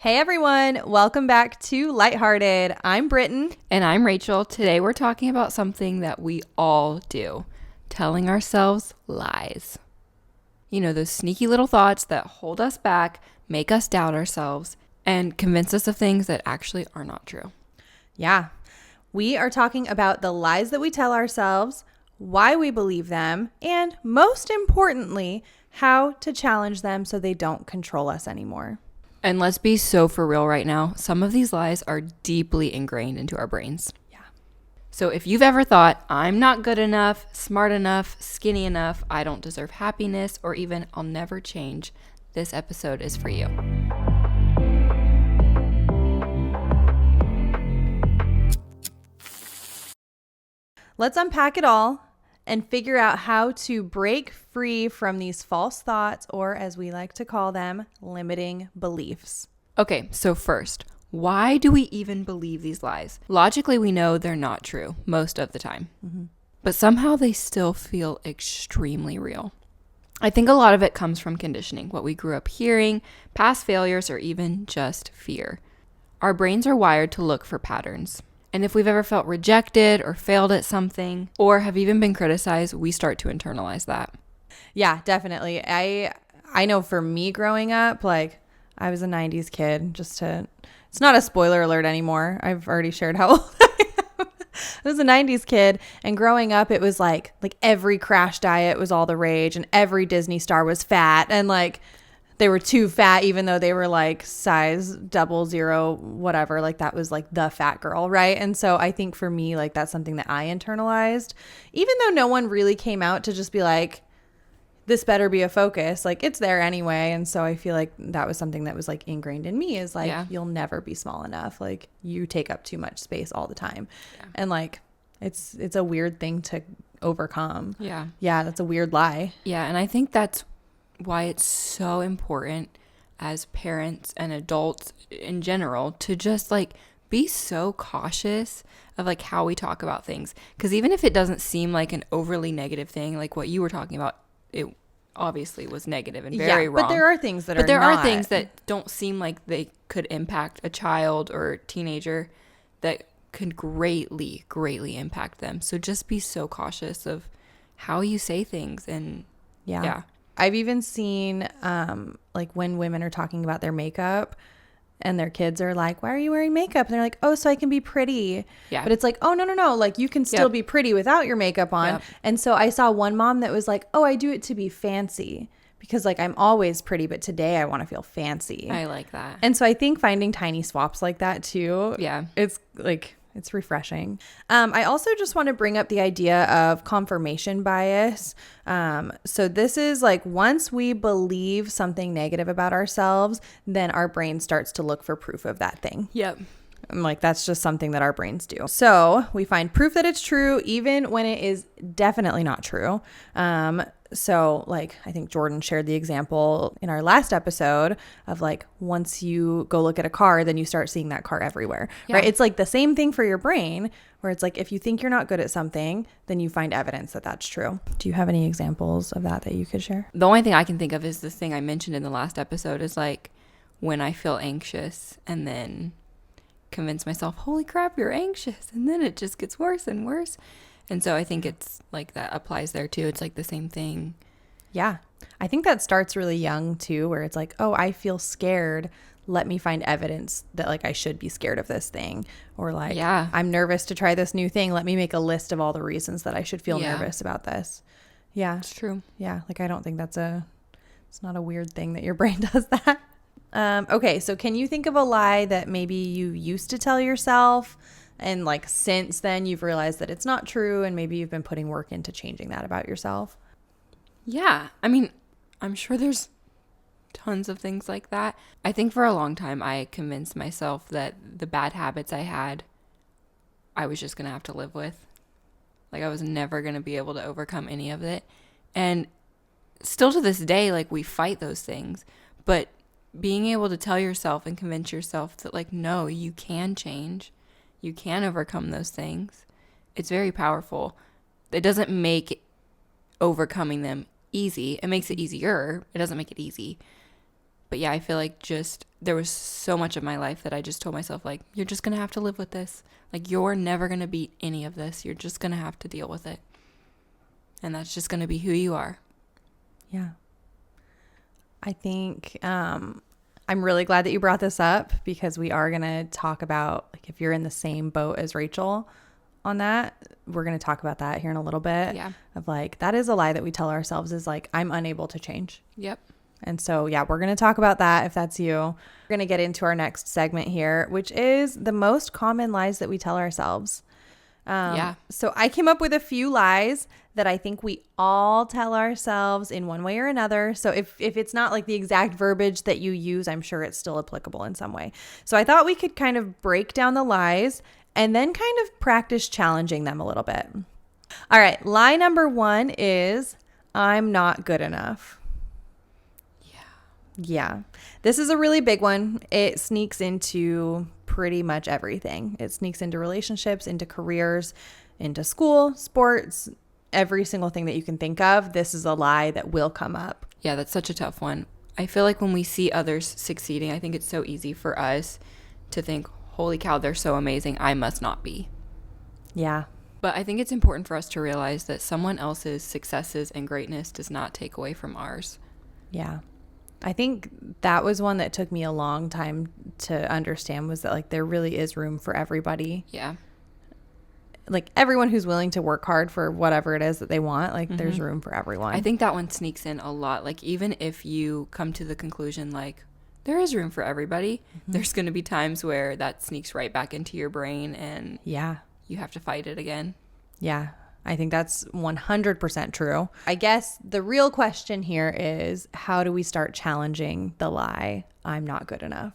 Hey everyone, welcome back to LightHearted. I'm Britton. And I'm Rachel. Today we're talking about something that we all do, telling ourselves lies. You know, those sneaky little thoughts that hold us back, make us doubt ourselves, and convince us of things that actually are not true. Yeah, we are talking about the lies that we tell ourselves, why we believe them, and most importantly, how to challenge them so they don't control us anymore. And let's be so for real right now. Some of these lies are deeply ingrained into our brains. Yeah. So if you've ever thought, I'm not good enough, smart enough, skinny enough, I don't deserve happiness, or even I'll never change, this episode is for you. Let's unpack it all and figure out how to break free from these false thoughts, or as we like to call them, limiting beliefs. Okay, so first, why do we even believe these lies? Logically, we know they're not true most of the time, but somehow they still feel extremely real. I think a lot of it comes from conditioning, what we grew up hearing, past failures, or even just fear. Our brains are wired to look for patterns. And if we've ever felt rejected or failed at something, or have even been criticized, we start to internalize that. Yeah, definitely. I know for me growing up, like I was a 90s kid, it's not a spoiler alert anymore. I've already shared how old I am. I was a 90s kid, and growing up it was like every crash diet was all the rage, and every Disney star was fat, and like they were too fat even though they were like size 00 whatever, like that was like the fat girl, right? And so I think for me, like that's something that I internalized, even though no one really came out to just be like, this better be a focus, like it's there anyway. And so I feel like that was something that was like ingrained in me, is like, You'll never be small enough, like you take up too much space all the time. And like it's a weird thing to overcome. Yeah, that's a weird lie. Yeah, and I think that's why it's so important as parents and adults in general to just like be so cautious of like how we talk about things. Because even if it doesn't seem like an overly negative thing, like what you were talking about, it obviously was negative and very wrong. But there are things that are things that don't seem like they could impact a child or teenager that could greatly impact them. So just be so cautious of how you say things. And yeah. I've even seen like when women are talking about their makeup and their kids are like, why are you wearing makeup? And they're like, oh, so I can be pretty. Yeah. But it's like, oh, no. Like you can still be pretty without your makeup on. Yep. And so I saw one mom that was like, oh, I do it to be fancy because like I'm always pretty, but today I want to feel fancy. I like that. And so I think finding tiny swaps like that too. Yeah. It's like, it's refreshing. I also just want to bring up the idea of confirmation bias. So this is like once we believe something negative about ourselves, then our brain starts to look for proof of that thing. Yep. Like that's just something that our brains do. So we find proof that it's true, even when it is definitely not true. So like I think Jordan shared the example in our last episode of like once you go look at a car, then you start seeing that car everywhere, right? It's like the same thing for your brain, where it's like if you think you're not good at something, then you find evidence that that's true. Do you have any examples of that you could share? The only thing I can think of is the thing I mentioned in the last episode is like when I feel anxious and then convince myself, holy crap, you're anxious. And then it just gets worse and worse. And so I think it's like that applies there too. It's like the same thing. Yeah. I think that starts really young too, where it's like, oh, I feel scared. Let me find evidence that like I should be scared of this thing. Or like, I'm nervous to try this new thing. Let me make a list of all the reasons that I should feel nervous about this. Yeah. It's true. Yeah. Like I don't think it's not a weird thing that your brain does that. Okay. So can you think of a lie that maybe you used to tell yourself, and like since then you've realized that it's not true, and maybe you've been putting work into changing that about yourself? Yeah. I mean, I'm sure there's tons of things like that. I think for a long time I convinced myself that the bad habits I had, I was just going to have to live with. Like I was never going to be able to overcome any of it. And still to this day, like we fight those things, but being able to tell yourself and convince yourself that like, no, you can change. You can overcome those things. It's very powerful. It doesn't make overcoming them easy. It makes it easier. It doesn't make it easy. But yeah, I feel like just there was so much of my life that I just told myself, like, you're just going to have to live with this. Like, you're never going to beat any of this. You're just going to have to deal with it. And that's just going to be who you are. Yeah. I think I'm really glad that you brought this up, because we are going to talk about, like, if you're in the same boat as Rachel on that, we're going to talk about that here in a little bit. Yeah. Of like, that is a lie that we tell ourselves, is like, I'm unable to change. Yep. And so, yeah, we're going to talk about that if that's you. We're going to get into our next segment here, which is the most common lies that we tell ourselves. Yeah. So I came up with a few lies that I think we all tell ourselves in one way or another. So if it's not like the exact verbiage that you use, I'm sure it's still applicable in some way. So I thought we could kind of break down the lies and then kind of practice challenging them a little bit. All right. Lie number 1 is, I'm not good enough. Yeah. This is a really big one. It sneaks into pretty much everything. It sneaks into relationships, into careers, into school, sports, every single thing that you can think of. This is a lie that will come up. Yeah, that's such a tough one. I feel like when we see others succeeding, I think it's so easy for us to think, holy cow, they're so amazing. I must not be. Yeah. But I think it's important for us to realize that someone else's successes and greatness does not take away from ours. Yeah. I think that was one that took me a long time to understand, was that, like, there really is room for everybody. Yeah. Like, everyone who's willing to work hard for whatever it is that they want, like, there's room for everyone. I think that one sneaks in a lot. Like, even if you come to the conclusion, like, there is room for everybody, there's going to be times where that sneaks right back into your brain and yeah, you have to fight it again. Yeah. I think that's 100% true. I guess the real question here is, how do we start challenging the lie, I'm not good enough?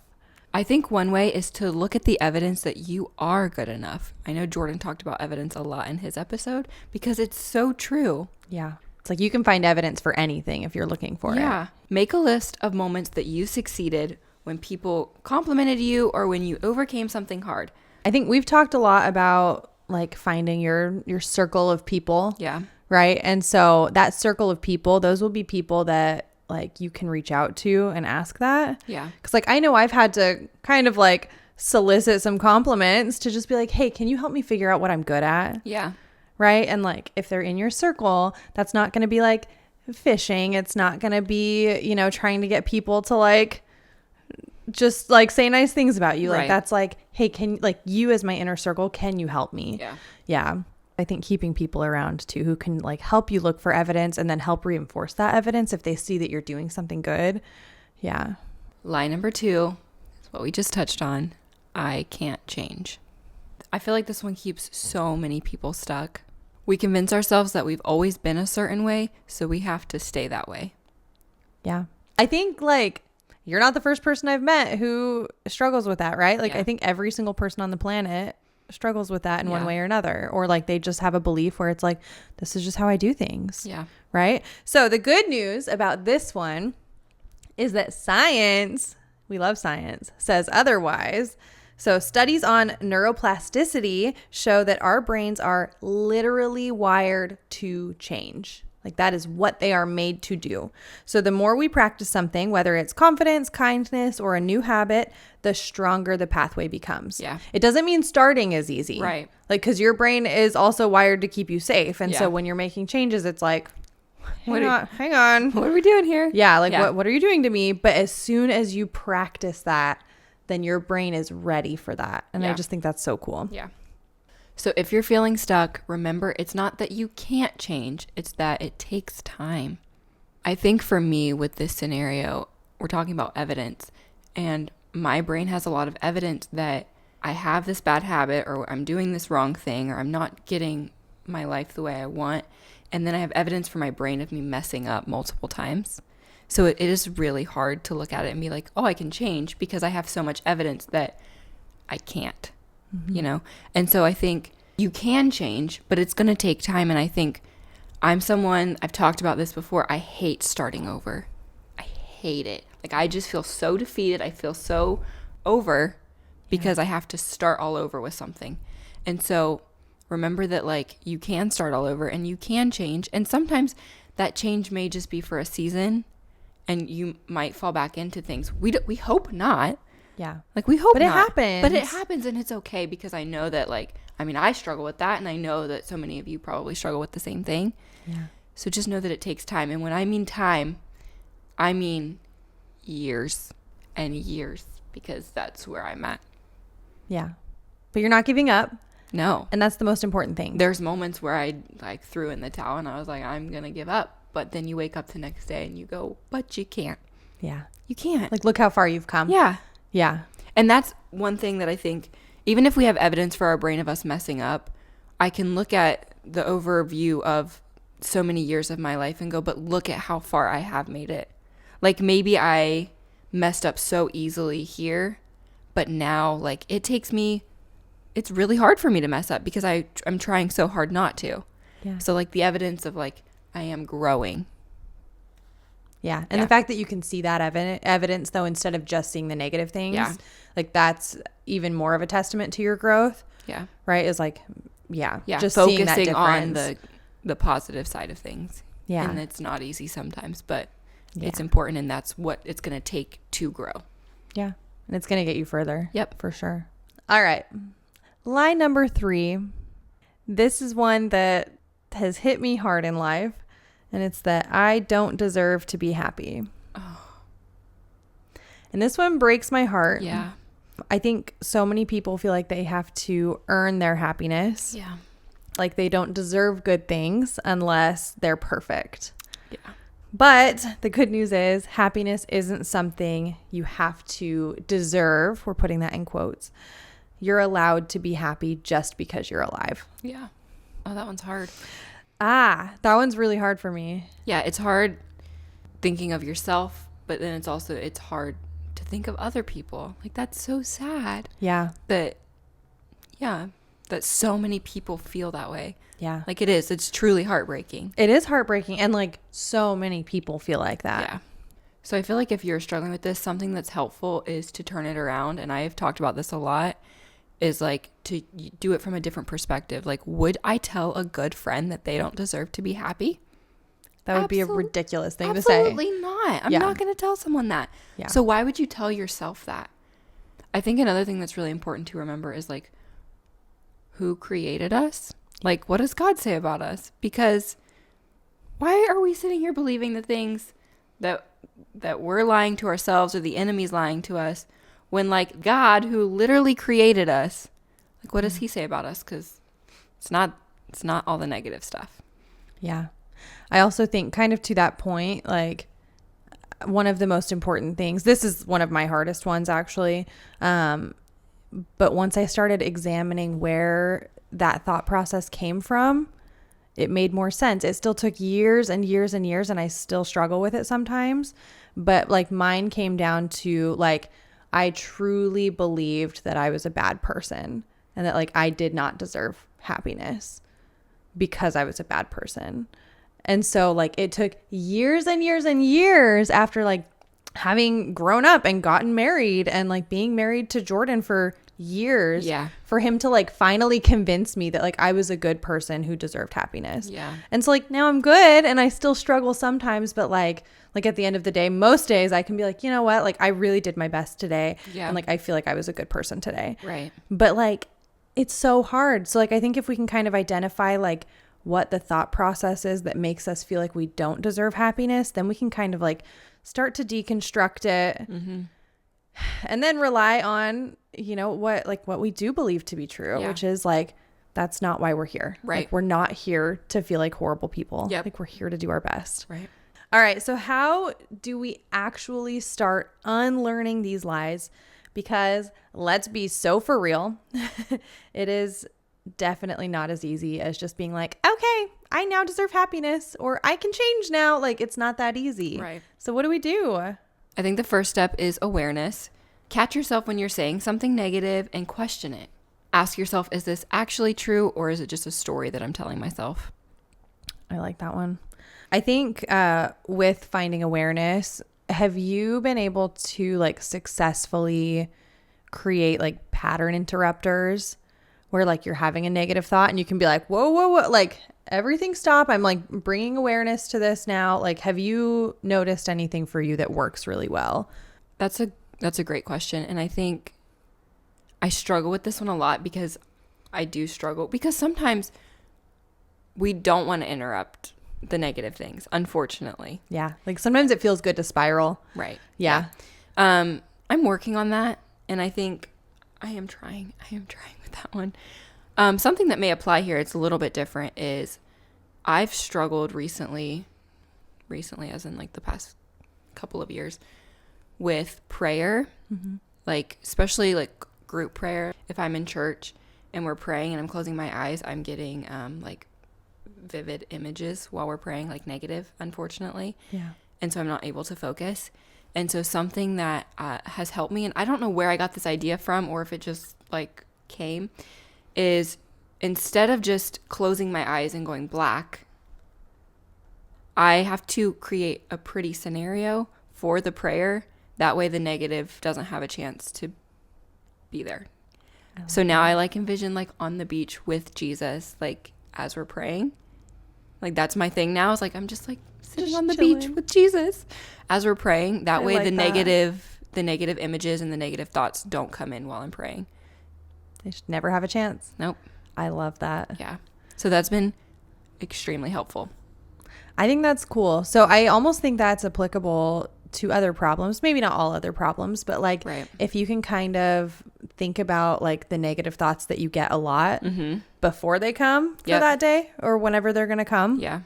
I think one way is to look at the evidence that you are good enough. I know Jordan talked about evidence a lot in his episode because it's so true. Yeah. It's like you can find evidence for anything if you're looking for it. Yeah. Make a list of moments that you succeeded when people complimented you or when you overcame something hard. I think we've talked a lot about, like, finding your circle of people. Yeah. Right. And so that circle of people, those will be people that, like, you can reach out to and ask that. Yeah. Because, like, I know I've had to kind of, like, solicit some compliments to just be like, hey, can you help me figure out what I'm good at? Yeah. Right. And, like, if they're in your circle, that's not going to be like fishing. It's not going to be, you know, trying to get people to, like, just, like, say nice things about you. Like, Right. that's like, hey, can, like, you as my inner circle, can you help me? Yeah. Yeah. I think keeping people around too who can, like, help you look for evidence and then help reinforce that evidence if they see that you're doing something good. Yeah. Lie number 2 is what we just touched on. I can't change. I feel like this one keeps so many people stuck. We convince ourselves that we've always been a certain way, so we have to stay that way. Yeah. I think, like, you're not the first person I've met who struggles with that, right? Like, Yeah. I think every single person on the planet struggles with that in one Yeah. way or another. Or, like, they just have a belief where it's like, this is just how I do things. Yeah. Right? So the good news about this one is that science, we love science, says otherwise. So studies on neuroplasticity show that our brains are literally wired to change. Like, that is what they are made to do. So the more we practice something, whether it's confidence, kindness, or a new habit, the stronger the pathway becomes. Yeah. It doesn't mean starting is easy. Right. Like, because your brain is also wired to keep you safe. And Yeah. so when you're making changes, it's like, hang What on. are we doing here? Yeah, like, Yeah. What are you doing to me? But as soon as you practice that, then your brain is ready for that. And I Yeah. just think that's so cool. Yeah. So if you're feeling stuck, remember it's not that you can't change, it's that it takes time. I think for me with this scenario, we're talking about evidence, and my brain has a lot of evidence that I have this bad habit, or I'm doing this wrong thing, or I'm not getting my life the way I want. And then I have evidence for my brain of me messing up multiple times. So it is really hard to look at it and be like, oh, I can change, because I have so much evidence that I can't, you know? And so I think you can change, but it's going to take time. And I think I'm someone, I've talked about this before, I hate starting over. I hate it. Like, I just feel so defeated. I feel so over because I have to start all over with something. And so remember that, like, you can start all over and you can change. And sometimes that change may just be for a season. and you might fall back into things. We hope not. Yeah. Like, we hope But not. it happens. But it happens, and it's okay, because I know that, like, I mean, I struggle with that, and I know that so many of you probably struggle with the same thing. Yeah. So just know that it takes time. And when I mean time, I mean years and years, because that's where I'm at. Yeah. But you're not giving up. No. And that's the most important thing. There's moments where I, like, threw in the towel, and I was like, I'm going to give up. But then you wake up the next day and you go, but you can't. Yeah. You can't. Like, look how far you've come. Yeah. Yeah. And that's one thing that I think, even if we have evidence for our brain of us messing up, I can look at the overview of so many years of my life and go, but look at how far I have made it. Like, maybe I messed up so easily here, but now, like, it's really hard for me to mess up because I'm trying so hard not to. Yeah. So, like, the evidence of, like, I am growing. Yeah. And the fact that you can see that evidence, though, instead of just seeing the negative things, like, that's even more of a testament to your growth. Yeah. Right? Is like, just focusing seeing that on difference. the positive side of things. Yeah. And it's not easy sometimes, but it's important, and that's what it's going to take to grow. Yeah. And it's going to get you further. Yep. For sure. All right. Line number 3. This is one that has hit me hard in life. And it's that I don't deserve to be happy. Oh. And this one breaks my heart. Yeah. I think so many people feel like they have to earn their happiness. Yeah. Like they don't deserve good things unless they're perfect. Yeah. But the good news is happiness isn't something you have to deserve. We're putting that in quotes. You're allowed to be happy just because you're alive. Yeah. Oh, that one's hard. That one's really hard for me. Yeah, it's hard thinking of yourself, but then it's hard to think of other people. Like, that's so sad. Yeah. That so many people feel that way. Yeah. Like, it's truly heartbreaking. It is heartbreaking. And like so many people feel like that. Yeah. So I feel like if you're struggling with this, something that's helpful is to turn it around. And I've talked about this a lot, is like to do it from a different perspective. Like, would I tell a good friend that they don't deserve to be happy? That would be a ridiculous thing to say. Absolutely not. I'm not going to tell someone that. Yeah. So why would you tell yourself that? I think another thing that's really important to remember is, like, who created us? Like, what does God say about us? Because why are we sitting here believing the things that we're lying to ourselves, or the enemy's lying to us, when, like, God, who literally created us, like, what does he say about us? Because it's not all the negative stuff. Yeah. I also think, kind of to that point, like, one of the most important things, this is one of my hardest ones actually, but once I started examining where that thought process came from, it made more sense. It still took years and years and years, and I still struggle with it sometimes, but like mine came down to, like, I truly believed that I was a bad person and that, like, I did not deserve happiness because I was a bad person. And so, like, it took years and years and years after, like, having grown up and gotten married and, like, being married to Jordan for years for him to, like, finally convince me that, like, I was a good person who deserved happiness. Yeah. And so, like, now I'm good, and I still struggle sometimes, but like at the end of the day, most days I can be like, you know what, like, I really did my best today. Yeah. And, like, I feel like I was a good person today. Right. But, like, it's so hard. So, like, I think if we can kind of identify, like, what the thought process is that makes us feel like we don't deserve happiness, then we can kind of, like, start to deconstruct it. Mm-hmm. And then rely on, you know, what we do believe to be true, which is, like, that's not why we're here. Right. Like, we're not here to feel like horrible people. Yep. Like, we're here to do our best. Right. All right. So how do we actually start unlearning these lies? Because let's be so for real, it is definitely not as easy as just being like, okay, I now deserve happiness, or I can change now. Like, it's not that easy. Right. So what do we do? I think the first step is awareness. Catch yourself when you're saying something negative and question it. Ask yourself, is this actually true, or is it just a story that I'm telling myself? I like that one. I think with finding awareness, have you been able to, like, successfully create, like, pattern interrupters where like you're having a negative thought and you can be like, whoa, whoa, whoa, like everything stop. I'm like bringing awareness to this now. Like, have you noticed anything for you that works really well? That's a great question. And I think I struggle with this one a lot because sometimes we don't want to interrupt the negative things, unfortunately. Yeah. Like sometimes it feels good to spiral. Right. Yeah. I'm working on that. And I think I am trying with that one. Something that may apply here, it's a little bit different, is I've struggled recently as in like the past couple of years, with prayer, like especially like group prayer. If I'm in church and we're praying and I'm closing my eyes, I'm getting like vivid images while we're praying, like negative, unfortunately. Yeah. And so I'm not able to focus. And so something that has helped me, and I don't know where I got this idea from or if it just like came, is instead of just closing my eyes and going black, I have to create a pretty scenario for the prayer. That way the negative doesn't have a chance to be there. So now I like envision like on the beach with Jesus, like as we're praying. Like that's my thing now. It's like I'm just like sitting Just on the chilling. beach with Jesus as we're praying. That way like the that. negative images and the negative thoughts don't come in while I'm praying. They should never have a chance. Nope. I love that. Yeah. So that's been extremely helpful. I think that's cool. So I almost think that's applicable to other problems, maybe not all other problems, but like Right. if you can kind of think about like the negative thoughts that you get a lot before they come for that day or whenever they're going to come. Yeah.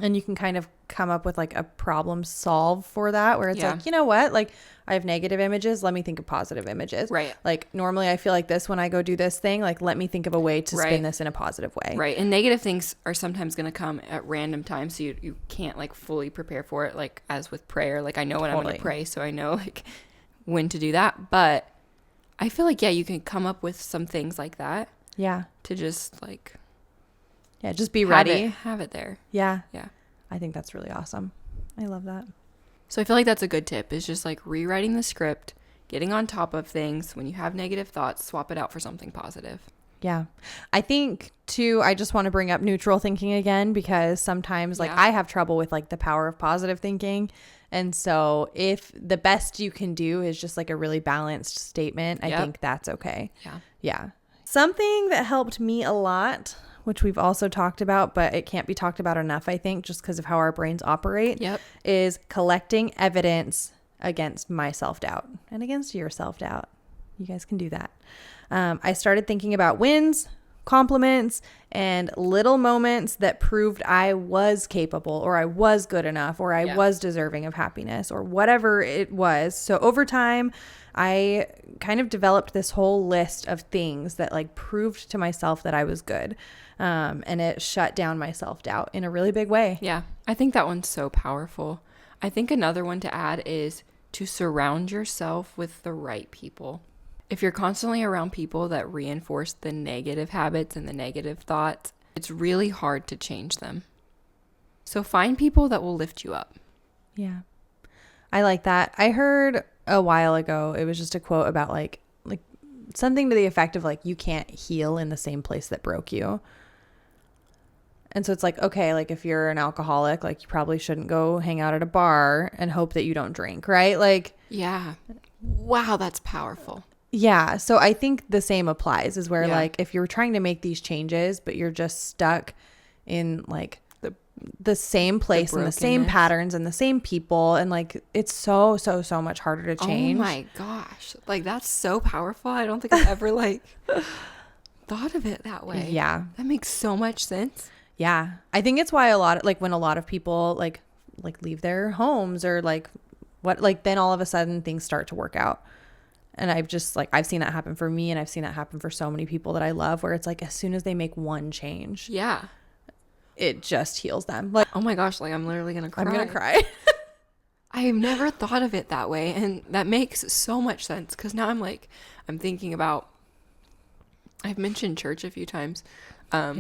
And you can kind of come up with like a problem solve for that where it's Yeah. like, you know what? Like I have negative images. Let me think of positive images. Right. Like normally I feel like this when I go do this thing, like let me think of a way to Right. spin this in a positive way. Right. And negative things are sometimes going to come at random times. So you can't like fully prepare for it. Like as with prayer, like I know when I'm going to pray. So I know like when to do that. But I feel like, yeah, you can come up with some things like that. Yeah. To just like. Yeah. Just be ready. Have it there. Yeah. Yeah. I think that's really awesome. I love that. So I feel like that's a good tip, is just like rewriting the script, getting on top of things. When you have negative thoughts, swap it out for something positive. Yeah. I think too, I just want to bring up neutral thinking again, because sometimes like I have trouble with like the power of positive thinking. And so if the best you can do is just like a really balanced statement, I think that's okay. Yeah. Yeah. Something that helped me a lot, which we've also talked about, but it can't be talked about enough, I think, just because of how our brains operate, is collecting evidence against my self-doubt and against your self-doubt. You guys can do that. I started thinking about wins, compliments, and little moments that proved I was capable or I was good enough or I was deserving of happiness or whatever it was. So over time, I kind of developed this whole list of things that like proved to myself that I was good. And it shut down my self-doubt in a really big way. Yeah. I think that one's so powerful. I think another one to add is to surround yourself with the right people. If you're constantly around people that reinforce the negative habits and the negative thoughts, it's really hard to change them. So find people that will lift you up. Yeah. I like that. I heard a while ago, it was just a quote about like something to the effect of like, you can't heal in the same place that broke you. And so it's like, okay, like if you're an alcoholic, like you probably shouldn't go hang out at a bar and hope that you don't drink, right? Like, yeah. Wow, that's powerful. Yeah. So I think the same applies, is where like if you're trying to make these changes, but you're just stuck in like the same place and the same patterns and the same people, and like it's so much harder to change. Oh my gosh. Like that's so powerful. I don't think I've ever like thought of it that way. Yeah. That makes so much sense. Yeah. I think it's why a lot of, like when a lot of people like leave their homes or like what, like then all of a sudden things start to work out. And I've just like, I've seen that happen for me, and I've seen that happen for so many people that I love, where it's like as soon as they make one change, it just heals them. Like, oh my gosh, like I'm literally gonna cry. I'm gonna cry. I've never thought of it that way, and that makes so much sense, because now I'm thinking about, I've mentioned church a few times. Wow.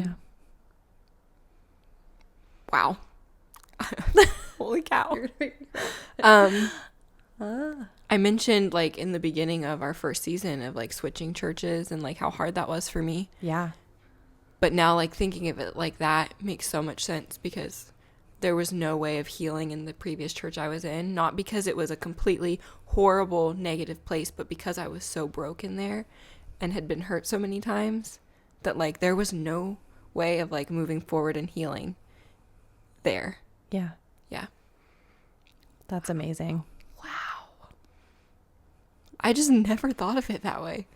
Holy cow. I mentioned like in the beginning of our first season of like switching churches and like how hard that was for me. Yeah. But now like thinking of it like that makes so much sense because there was no way of healing in the previous church I was in. Not because it was a completely horrible negative place, but because I was so broken there and had been hurt so many times that like there was no way of like moving forward and healing there. Yeah. Yeah. That's amazing. Wow. I just never thought of it that way.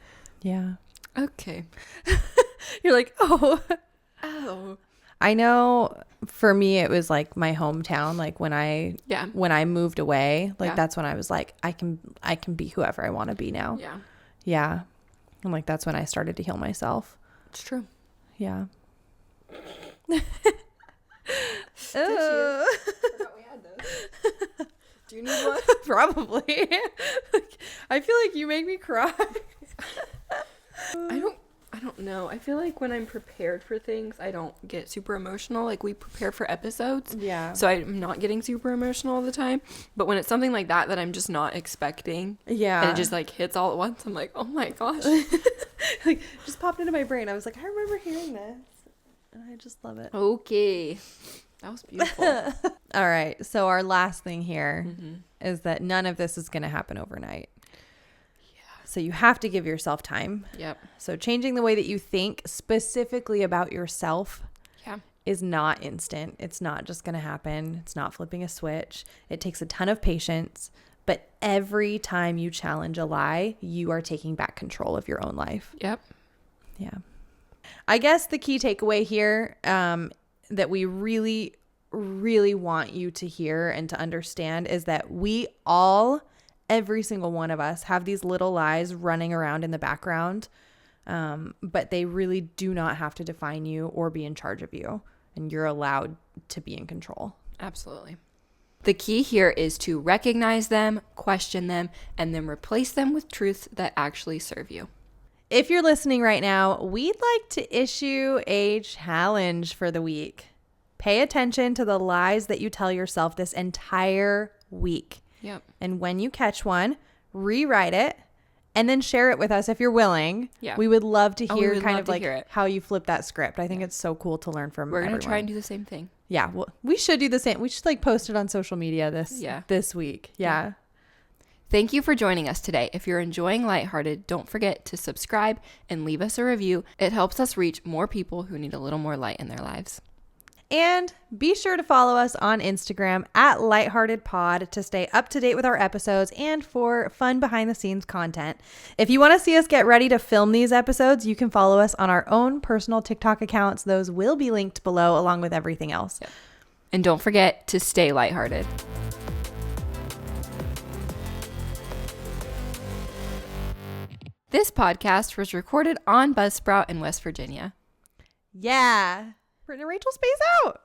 Yeah. Okay. You're like, oh. Oh. I know for me it was like my hometown, like when I moved away, like that's when I was like I can be whoever I want to be now. Yeah. Yeah. And like that's when I started to heal myself. It's true. Yeah. Forgot we had those. Do you need one? Probably. I feel like you make me cry. I don't know. I feel like when I'm prepared for things, I don't get super emotional. Like we prepare for episodes. Yeah. So I'm not getting super emotional all the time. But when it's something like that I'm just not expecting. Yeah. And it just like hits all at once. I'm like, oh my gosh. Like just popped into my brain. I was like, I remember hearing this. And I just love it. Okay. That was beautiful. All right. So our last thing here is that none of this is going to happen overnight. So you have to give yourself time. Yep. So changing the way that you think specifically about yourself is not instant. It's not just going to happen. It's not flipping a switch. It takes a ton of patience. But every time you challenge a lie, you are taking back control of your own life. Yep. Yeah. I guess the key takeaway here that we really, really want you to hear and to understand is that we all, every single one of us, have these little lies running around in the background, but they really do not have to define you or be in charge of you, and you're allowed to be in control. Absolutely. The key here is to recognize them, question them, and then replace them with truths that actually serve you. If you're listening right now, we'd like to issue a challenge for the week. Pay attention to the lies that you tell yourself this entire week. Yep. And when you catch one, rewrite it and then share it with us if you're willing. Yeah. We would love to hear kind of like it. how you flip that script. I think it's so cool to learn from We're going to everyone. try and do the same thing. Yeah. Well, we should do the same. We should like post it on social media this week. Yeah. Thank you for joining us today. If you're enjoying LightHearted, don't forget to subscribe and leave us a review. It helps us reach more people who need a little more light in their lives. And be sure to follow us on Instagram at LightHeartedPod to stay up to date with our episodes and for fun behind the scenes content. If you want to see us get ready to film these episodes, you can follow us on our own personal TikTok accounts. Those will be linked below along with everything else. Yep. And don't forget to stay lighthearted. This podcast was recorded on Buzzsprout in West Virginia. Yeah. Brittany and Rachel space out.